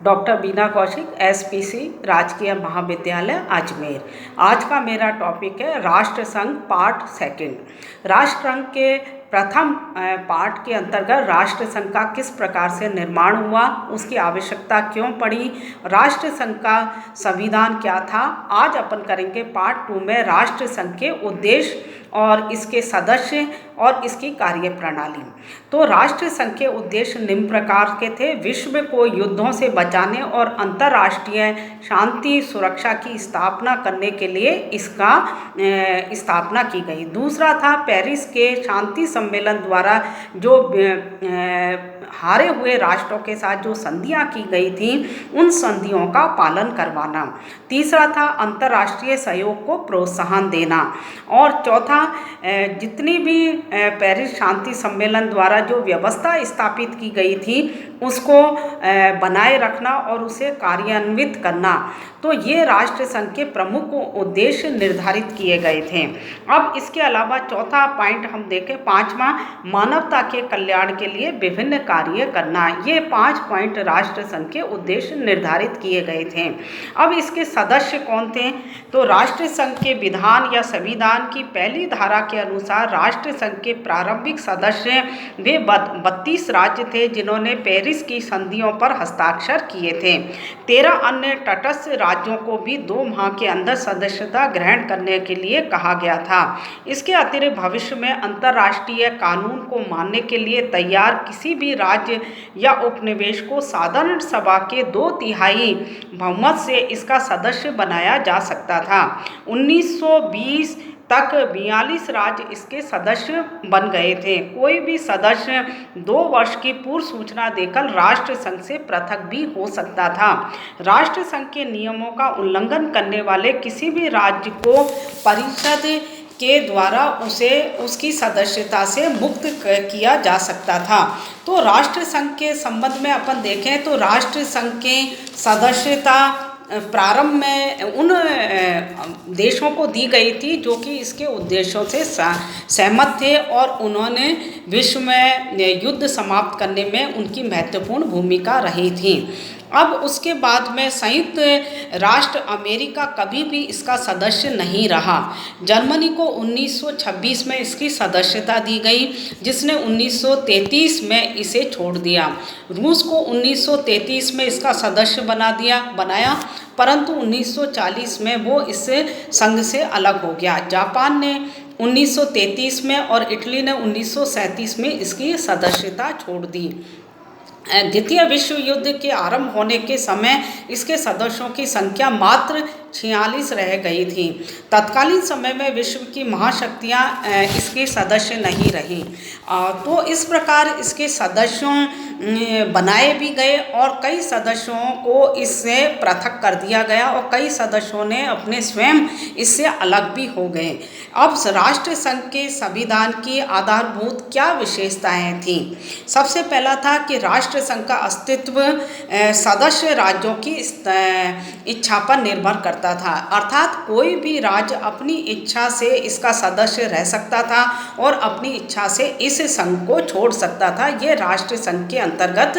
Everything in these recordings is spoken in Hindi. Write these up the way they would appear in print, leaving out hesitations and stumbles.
डॉक्टर बीना कौशिक, एसपीसी राजकीय महाविद्यालय अजमेर। आज का मेरा टॉपिक है राष्ट्र संघ पार्ट सेकंड। राष्ट्र संघ के प्रथम पार्ट के अंतर्गत राष्ट्र संघ का किस प्रकार से निर्माण हुआ, उसकी आवश्यकता क्यों पड़ी, राष्ट्र संघ का संविधान क्या था। आज अपन करेंगे पार्ट 2 में राष्ट्र संघ के उद्देश्य और इसके सदस्य और इसकी कार्य प्रणाली। तो राष्ट्र संघ के उद्देश्य निम्न प्रकार के थे: विश्व को युद्धों से बचाने और अंतर्राष्ट्रीय शांति सुरक्षा की स्थापना करने के लिए इसका स्थापना की गई। दूसरा था पेरिस के शांति सम्मेलन द्वारा जो हारे हुए राष्ट्रों के साथ जो संधियां की गई थी, उन संधियों का पालन करवाना। तीसरा था अंतर्राष्ट्रीय सहयोग को प्रोत्साहन देना। और चौथा, जितनी भी पेरिस शांति सम्मेलन द्वारा जो व्यवस्था स्थापित की गई थी उसको बनाए रखना और उसे कार्यान्वित करना। तो ये राष्ट्र संघ के प्रमुख उद्देश्य निर्धारित किए गए थे। अब इसके अलावा चौथा पॉइंट हम देखें, पांचवा, मानवता के कल्याण के लिए विभिन्न कार्य करना। ये 5 पॉइंट राष्ट्र संघ के उद्देश्य निर्धारित किए गए थे। अब इसके सदस्य कौन थे? तो राष्ट्र संघ के विधान या संविधान की पहली धारा के अनुसार राष्ट्र संघ के प्रारंभिक सदस्य वे 32 राज्य थे जिन्होंने पेरिस की संधियों पर हस्ताक्षर किए थे। 13 अन्य तटस्थ राज्यों को भी 2 माह के अंदर सदस्यता ग्रहण करने के लिए कहा गया था। इसके अतिरिक्त भविष्य में अंतर्राष्ट्रीय कानून को मानने के लिए तैयार किसी भी राज्य या उपनिवेश को साधारण सभा के 2/3 बहुमत से इसका सदस्य बनाया जा सकता था। 1920 तक 42 राज्य इसके सदस्य बन गए थे। कोई भी सदस्य 2 वर्ष की पूर्व सूचना देकर राष्ट्र संघ से पृथक भी हो सकता था। राष्ट्र संघ के नियमों का उल्लंघन करने वाले किसी भी राज्य को परिषद के द्वारा उसे उसकी सदस्यता से मुक्त किया जा सकता था। तो राष्ट्र संघ के संबंध में अपन देखें तो राष्ट्र संघ के सदस्यता प्रारंभ में उन देशों को दी गई थी जो कि इसके उद्देश्यों से सहमत थे और उन्होंने विश्व में युद्ध समाप्त करने में उनकी महत्वपूर्ण भूमिका रही थी। अब उसके बाद में संयुक्त राष्ट्र अमेरिका कभी भी इसका सदस्य नहीं रहा। जर्मनी को 1926 में इसकी सदस्यता दी गई, जिसने 1933 में इसे छोड़ दिया। रूस को 1933 में इसका सदस्य बनाया, परंतु 1940 में वो इस संघ से अलग हो गया। जापान ने 1933 में और इटली ने 1937 में इसकी सदस्यता छोड़ दी। द्वितीय विश्व युद्ध के आरंभ होने के समय इसके सदस्यों की संख्या मात्र 46 रह गई थी। तत्कालीन समय में विश्व की महाशक्तियाँ इसके सदस्य नहीं रहीं। तो इस प्रकार इसके सदस्यों बनाए भी गए और कई सदस्यों को इससे पृथक कर दिया गया और कई सदस्यों ने अपने स्वयं इससे अलग भी हो गए। अब राष्ट्र संघ के संविधान की आधारभूत क्या विशेषताएं थीं? सबसे पहला था कि राष्ट्र संघ का अस्तित्व सदस्य राज्यों की इच्छा पर निर्भर करता था, अर्थात कोई भी राज्य अपनी इच्छा से इसका सदस्य रह सकता था और अपनी इच्छा से इस संघ को छोड़ सकता था। ये राष्ट्र संघ के अंतर्गत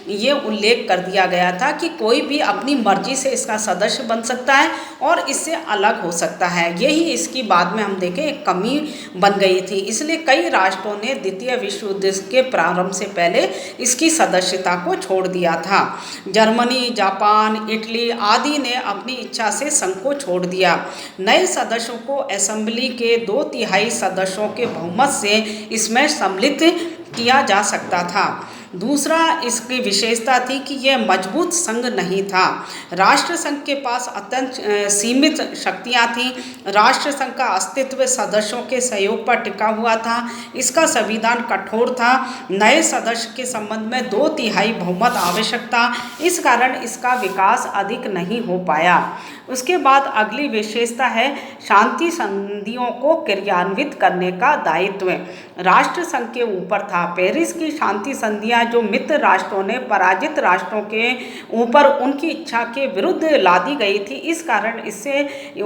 ये उल्लेख कर दिया गया था कि कोई भी अपनी मर्जी से इसका सदस्य बन सकता है और इससे अलग हो सकता है। यही इसकी बाद में हम देखें एक कमी बन गई थी। इसलिए कई राष्ट्रों ने द्वितीय विश्व युद्ध के प्रारंभ से पहले इसकी सदस्यता को छोड़ दिया था। जर्मनी, जापान, इटली आदि ने अपनी इच्छा से संघ को छोड़ दिया। नए सदस्यों को असेंबली के 2/3 सदस्यों के बहुमत से इसमें सम्मिलित किया जा सकता था। दूसरा, इसकी विशेषता थी कि यह मजबूत संघ नहीं था। राष्ट्र संघ के पास अत्यंत सीमित शक्तियां थीं। राष्ट्र संघ का अस्तित्व सदस्यों के सहयोग पर टिका हुआ था। इसका संविधान कठोर था। नए सदस्य के संबंध में 2/3 बहुमत आवश्यक था। इस कारण इसका विकास अधिक नहीं हो पाया। उसके बाद अगली विशेषता है शांति संधियों को क्रियान्वित करने का दायित्व राष्ट्र संघ के ऊपर था। पेरिस की शांति संधियां जो मित्र राष्ट्रों ने पराजित राष्ट्रों के ऊपर उनकी इच्छा के विरुद्ध लादी गई थी। इस कारण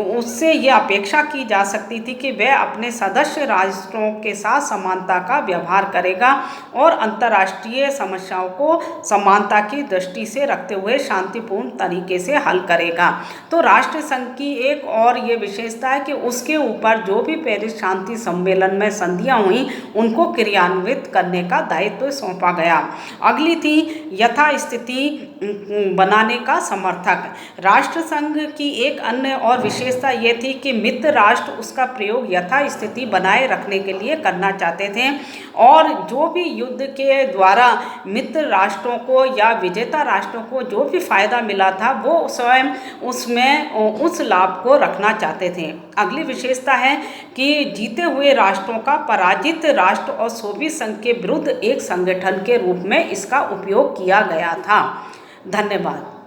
उससे ये अपेक्षा की जा सकती थी कि वह अपने सदस्य राष्ट्रों के साथ समानता का व्यवहार करेगा और अंतर्राष्ट्रीय समस्याओं को समानता की दृष्टि से रखते हुए शांतिपूर्ण तरीके से हल करेगा। तो राष्ट्र संघ की एक और ये विशेषता है कि उसके ऊपर जो भी पेरिस शांति सम्मेलन में संधियां हुई उनको क्रियान्वित करने का दायित्व सौंपा गया। अगली थी यथास्थिति बनाने का समर्थक। राष्ट्र संघ की एक अन्य और विशेषता ये थी कि मित्र राष्ट्र उसका प्रयोग यथास्थिति बनाए रखने के लिए करना चाहते थे और जो भी युद्ध के द्वारा मित्र राष्ट्रों को या विजेता राष्ट्रों को जो भी फायदा मिला था वो स्वयं उसमें उस लाभ को रखना चाहते थे। अगली विशेषता है कि जीते हुए राष्ट्रों का पराजित राष्ट्र और सोवियत संघ के विरुद्ध एक संगठन के रूप में इसका उपयोग किया गया था। धन्यवाद।